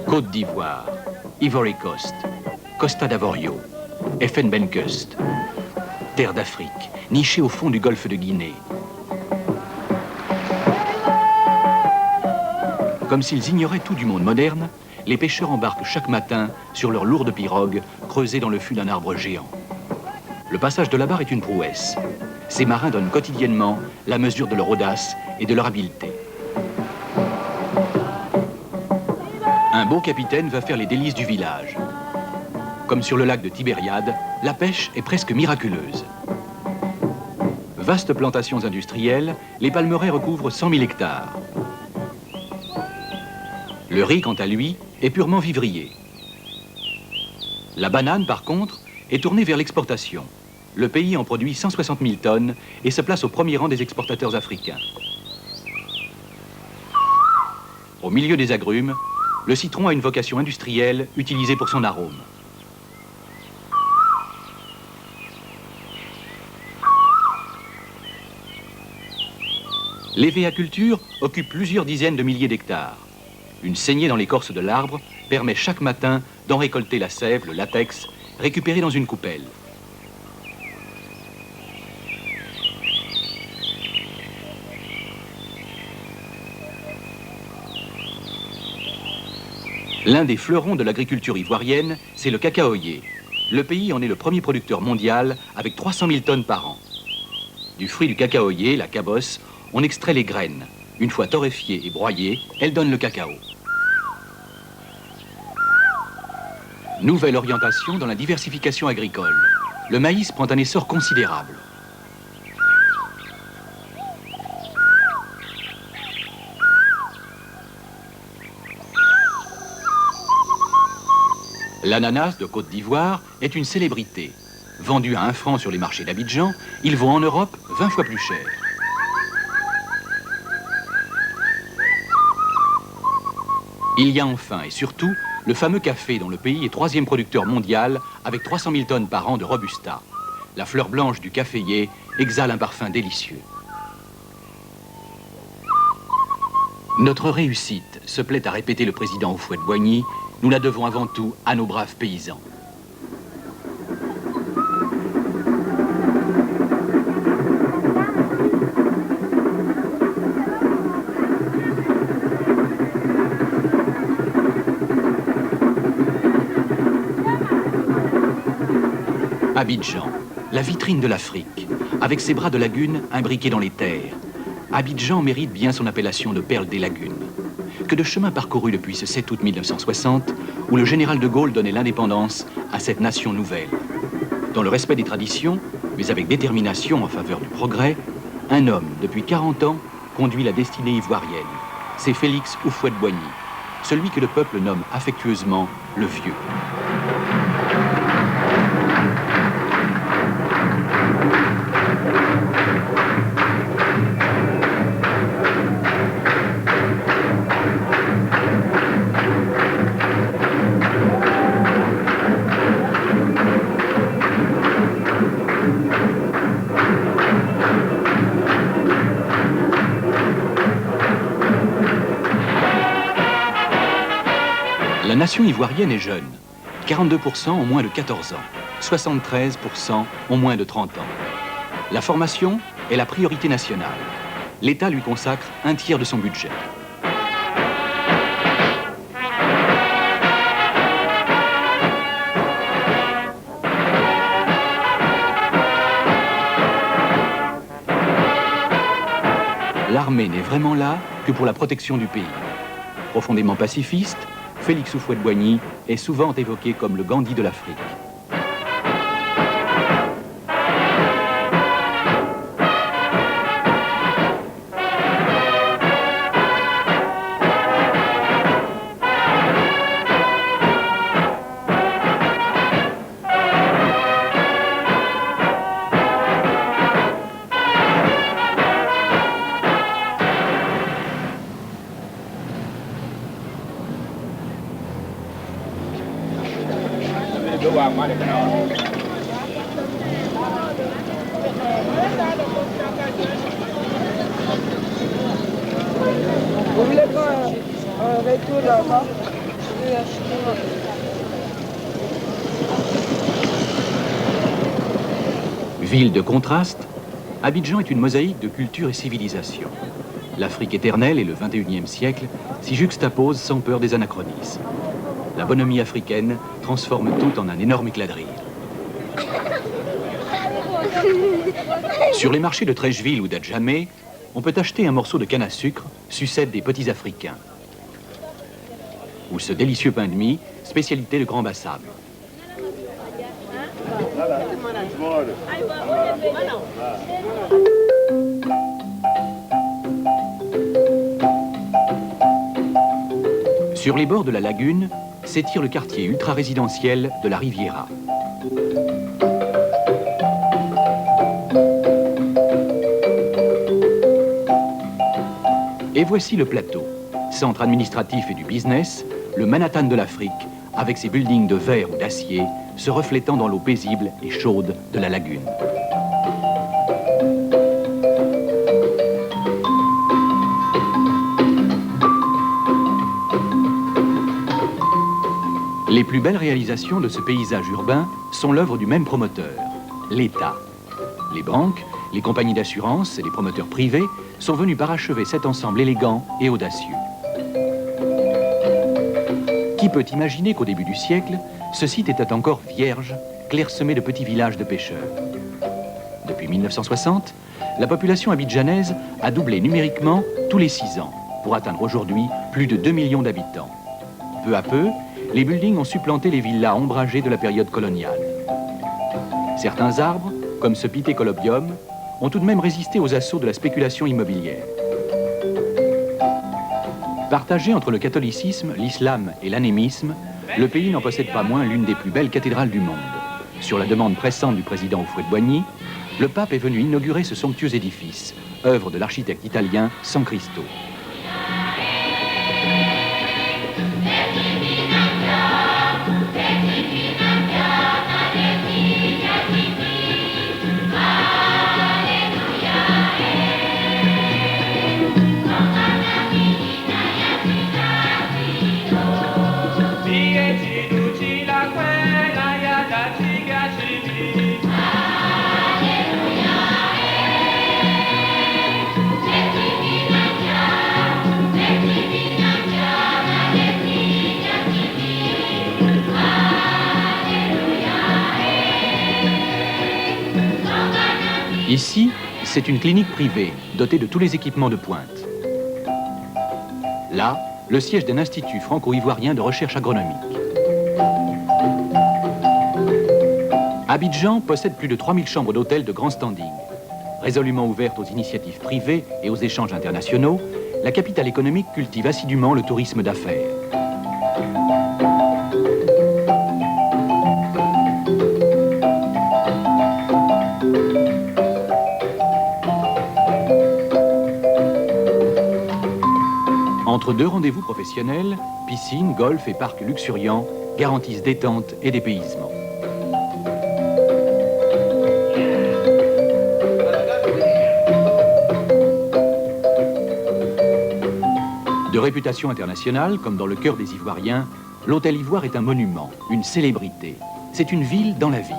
Côte d'Ivoire, Ivory Coast, Costa d'Avorio, Elfenbeinkust, terre d'Afrique, nichée au fond du golfe de Guinée. Comme s'ils ignoraient tout du monde moderne, les pêcheurs embarquent chaque matin sur leurs lourdes pirogues creusées dans le fût d'un arbre géant. Le passage de la barre est une prouesse. Ces marins donnent quotidiennement la mesure de leur audace et de leur habileté. Un beau capitaine va faire les délices du village. Comme sur le lac de Tibériade, la pêche est presque miraculeuse. Vastes plantations industrielles, les palmeraies recouvrent 100 000 hectares. Le riz, quant à lui, est purement vivrier. La banane, par contre, est tournée vers l'exportation. Le pays en produit 160 000 tonnes et se place au premier rang des exportateurs africains. Au milieu des agrumes, le citron a une vocation industrielle utilisée pour son arôme. L'évéaculture occupe plusieurs dizaines de milliers d'hectares. Une saignée dans l'écorce de l'arbre permet chaque matin d'en récolter la sève, le latex, récupéré dans une coupelle. L'un des fleurons de l'agriculture ivoirienne, c'est le cacaoyer. Le pays en est le premier producteur mondial avec 300 000 tonnes par an. Du fruit du cacaoyer, la cabosse, on extrait les graines. Une fois torréfiées et broyées, elles donnent le cacao. Nouvelle orientation dans la diversification agricole. Le maïs prend un essor considérable. L'ananas de Côte d'Ivoire est une célébrité. Vendu à 1 franc sur les marchés d'Abidjan, il vaut en Europe 20 fois plus cher. Il y a enfin et surtout le fameux café dont le pays est 3e producteur mondial avec 300 000 tonnes par an de Robusta. La fleur blanche du caféier exhale un parfum délicieux. Notre réussite, se plaît à répéter le président Houphouët-Boigny, nous la devons avant tout à nos braves paysans. Abidjan, la vitrine de l'Afrique, avec ses bras de lagunes imbriqués dans les terres. Abidjan mérite bien son appellation de perle des lagunes. Que de chemin parcouru depuis ce 7 août 1960, où le général de Gaulle donnait l'indépendance à cette nation nouvelle. Dans le respect des traditions, mais avec détermination en faveur du progrès, un homme, depuis 40 ans, conduit la destinée ivoirienne. C'est Félix Houphouët-Boigny, celui que le peuple nomme affectueusement le Vieux. La nation ivoirienne est jeune. 42% ont moins de 14 ans. 73% ont moins de 30 ans. La formation est la priorité nationale. L'État lui consacre 1/3 de son budget. L'armée n'est vraiment là que pour la protection du pays. Profondément pacifiste, Félix Houphouët-Boigny est souvent évoqué comme le Gandhi de l'Afrique. Ville de contraste, Abidjan est une mosaïque de culture et civilisation. L'Afrique éternelle et le XXIe siècle s'y juxtaposent sans peur des anachronismes. La bonhomie africaine transforme tout en un énorme éclat de rire. Sur les marchés de Trècheville ou d'Adjamé, on peut acheter un morceau de canne à sucre, sucette des petits Africains. Ou ce délicieux pain de mie, spécialité de Grand Bassam. Sur les bords de la lagune s'étire le quartier ultra-résidentiel de la Riviera. Et voici le plateau, centre administratif et du business, le Manhattan de l'Afrique, avec ses buildings de verre ou d'acier, se reflétant dans l'eau paisible et chaude de la lagune. Les plus belles réalisations de ce paysage urbain sont l'œuvre du même promoteur, l'État. Les banques, les compagnies d'assurance et les promoteurs privés sont venus parachever cet ensemble élégant et audacieux. Qui peut imaginer qu'au début du siècle, ce site était encore vierge, clairsemé de petits villages de pêcheurs. Depuis 1960, la population abidjanaise a doublé numériquement tous les 6 ans, pour atteindre aujourd'hui plus de 2 millions d'habitants. Peu à peu, les buildings ont supplanté les villas ombragées de la période coloniale. Certains arbres, comme ce Pithé colobium, ont tout de même résisté aux assauts de la spéculation immobilière. Partagé entre le catholicisme, l'islam et l'anémisme, le pays n'en possède pas moins l'une des plus belles cathédrales du monde. Sur la demande pressante du président Houphouët-Boigny, le pape est venu inaugurer ce somptueux édifice, œuvre de l'architecte italien San Cristo. Ici, c'est une clinique privée, dotée de tous les équipements de pointe. Là, le siège d'un institut franco-ivoirien de recherche agronomique. Abidjan possède plus de 3000 chambres d'hôtel de grand standing. Résolument ouverte aux initiatives privées et aux échanges internationaux, la capitale économique cultive assidûment le tourisme d'affaires. Entre 2 rendez-vous professionnels, piscine, golf et parcs luxuriants garantissent détente et dépaysement. De réputation internationale, comme dans le cœur des Ivoiriens, l'Hôtel Ivoire est un monument, une célébrité. C'est une ville dans la ville.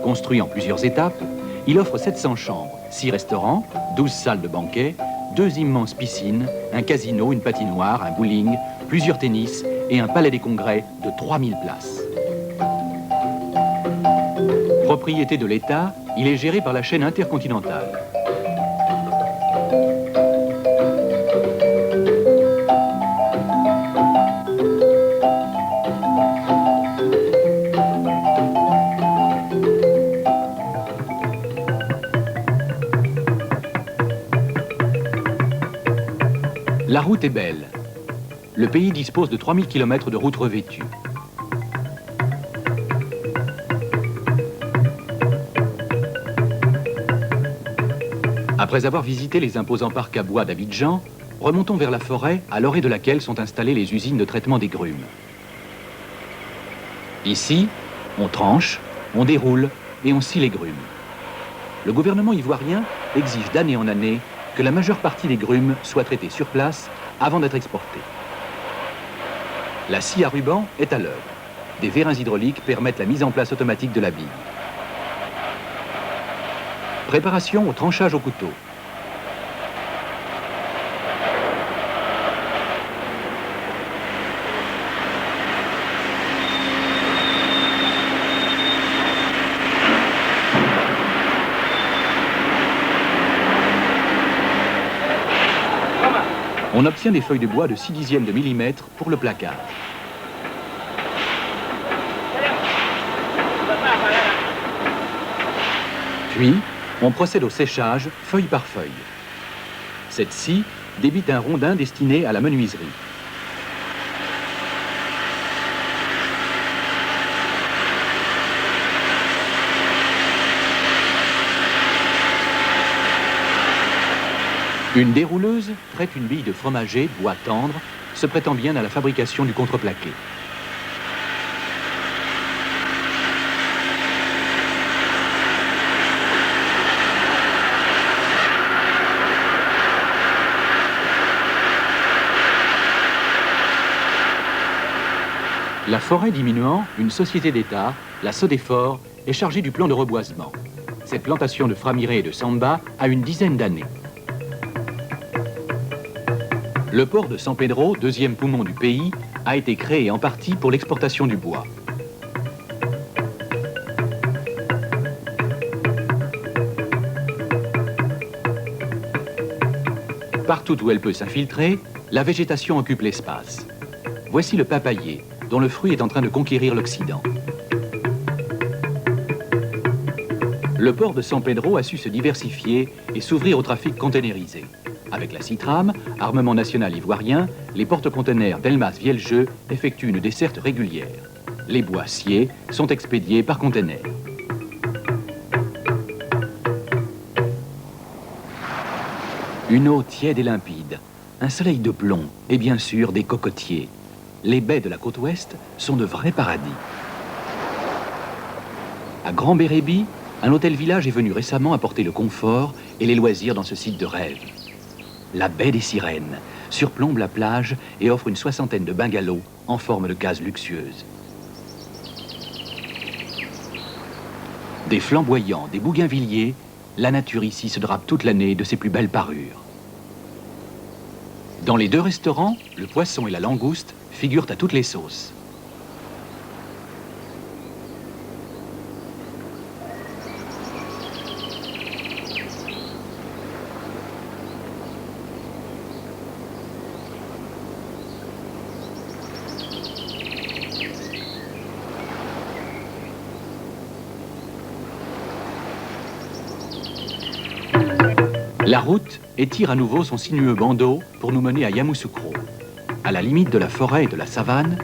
Construit en plusieurs étapes, il offre 700 chambres, 6 restaurants, 12 salles de banquet, 2 immenses piscines, un casino, une patinoire, un bowling, plusieurs tennis et un palais des congrès de 3000 places. Propriété de l'État, il est géré par la chaîne intercontinentale. La route est belle. Le pays dispose de 3000 km de routes revêtues. Après avoir visité les imposants parcs à bois d'Abidjan, remontons vers la forêt à l'orée de laquelle sont installées les usines de traitement des grumes. Ici, on tranche, on déroule et on scie les grumes. Le gouvernement ivoirien exige d'année en année que la majeure partie des grumes soit traitées sur place avant d'être exportées. La scie à ruban est à l'œuvre. Des vérins hydrauliques permettent la mise en place automatique de la bille. Préparation au tranchage au couteau. On obtient des feuilles de bois de 6/10 de millimètre pour le placage. Puis, on procède au séchage, feuille par feuille. Cette scie débite un rondin destiné à la menuiserie. Une dérouleuse traite une bille de fromager, bois tendre, se prêtant bien à la fabrication du contreplaqué. La forêt diminuant, une société d'État, la Sodefort, est chargée du plan de reboisement. Cette plantation de framiré et de samba a une dizaine d'années. Le port de San Pedro, deuxième poumon du pays, a été créé en partie pour l'exportation du bois. Partout où elle peut s'infiltrer, la végétation occupe l'espace. Voici le papayer, dont le fruit est en train de conquérir l'Occident. Le port de San Pedro a su se diversifier et s'ouvrir au trafic containerisé. Avec la Citram, armement national ivoirien, les porte-containers Delmas-Vieljeux effectuent une desserte régulière. Les bois sciés sont expédiés par container. Une eau tiède et limpide, un soleil de plomb et bien sûr des cocotiers. Les baies de la côte ouest sont de vrais paradis. À Grand Bérébi, un hôtel-village est venu récemment apporter le confort et les loisirs dans ce site de rêve. La baie des Sirènes surplombe la plage et offre une 60aine de bungalows en forme de cases luxueuses. Des flamboyants, des bougainvilliers, la nature ici se drape toute l'année de ses plus belles parures. Dans les deux restaurants, le poisson et la langouste figurent à toutes les sauces. La route étire à nouveau son sinueux bandeau pour nous mener à Yamoussoukro. À la limite de la forêt et de la savane,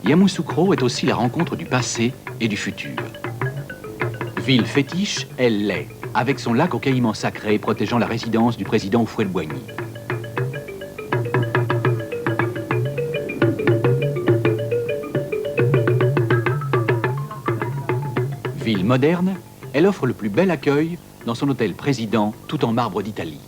Yamoussoukro est aussi la rencontre du passé et du futur. Ville fétiche, elle l'est, avec son lac aux caïmans sacrés protégeant la résidence du président Houphouët-Boigny. Ville moderne, elle offre le plus bel accueil dans son hôtel président, tout en marbre d'Italie.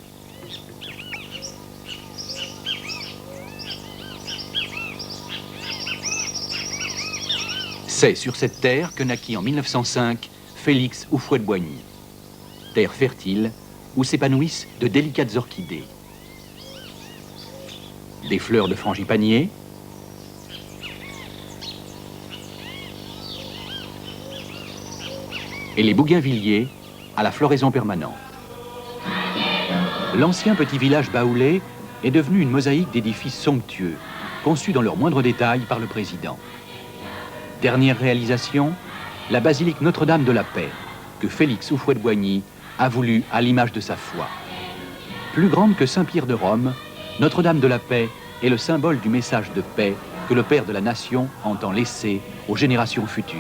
C'est sur cette terre que naquit en 1905 Félix Houphouët-Boigny. Terre fertile où s'épanouissent de délicates orchidées. Des fleurs de frangipanier, et les bougainvilliers à la floraison permanente. L'ancien petit village baoulé est devenu une mosaïque d'édifices somptueux, conçus dans leurs moindres détails par le président. Dernière réalisation, la basilique Notre-Dame de la Paix, que Félix Houphouët-Boigny a voulu à l'image de sa foi. Plus grande que Saint-Pierre de Rome, Notre-Dame de la Paix est le symbole du message de paix que le Père de la Nation entend laisser aux générations futures.